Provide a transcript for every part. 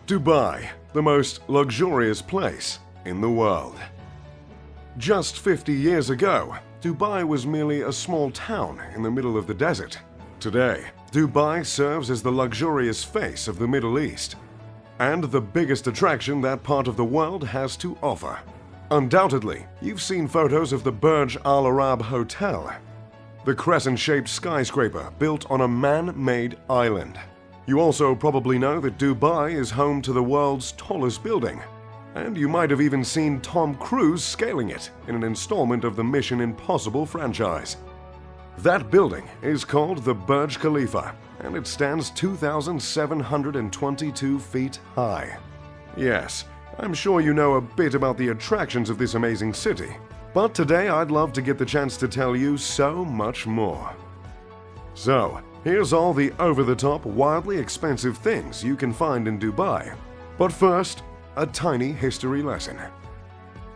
Dubai, the most luxurious place in the world. Just 50 years ago, Dubai was merely a small town in the middle of the desert. Today, Dubai serves as the luxurious face of the Middle East and the biggest attraction that part of the world has to offer. Undoubtedly, you've seen photos of the Burj Al Arab Hotel, the crescent-shaped skyscraper built on a man-made island. You also probably know that Dubai is home to the world's tallest building, and you might have even seen Tom Cruise scaling it in an installment of the Mission Impossible franchise. That building is called the Burj Khalifa, and it stands 2,722 feet high. Yes, I'm sure you know a bit about the attractions of this amazing city, but today I'd love to get the chance to tell you so much more. So, here's all the over-the-top, wildly expensive things you can find in Dubai. But first, a tiny history lesson.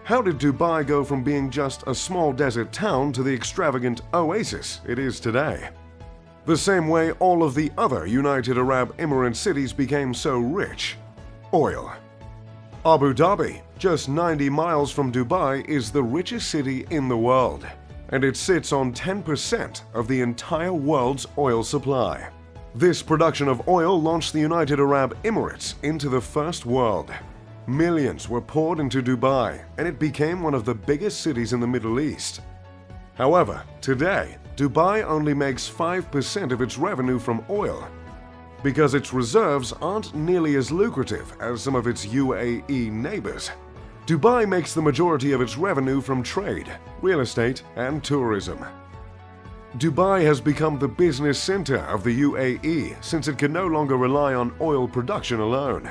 How did Dubai go from being just a small desert town to the extravagant oasis it is today? The same way all of the other United Arab Emirates cities became so rich: oil. Abu Dhabi, just 90 miles from Dubai, is the richest city in the world, and it sits on 10% of the entire world's oil supply. This production of oil launched the United Arab Emirates into the first world. Millions were poured into Dubai, and it became one of the biggest cities in the Middle East. However, today, Dubai only makes 5% of its revenue from oil, because its reserves aren't nearly as lucrative as some of its UAE neighbors. Dubai makes the majority of its revenue from trade, real estate, and tourism. Dubai has become the business center of the UAE since it can no longer rely on oil production alone.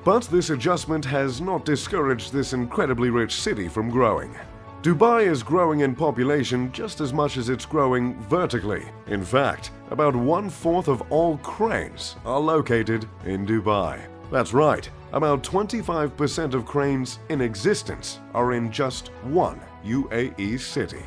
But this adjustment has not discouraged this incredibly rich city from growing. Dubai is growing in population just as much as it's growing vertically. In fact, about 1/4 of all cranes are located in Dubai. That's right, about 25% of cranes in existence are in just one UAE city.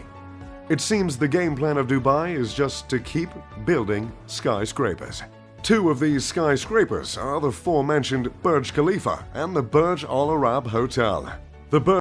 It seems the game plan of Dubai is just to keep building skyscrapers. Two of these skyscrapers are the aforementioned Burj Khalifa and the Burj Al Arab Hotel. The Burj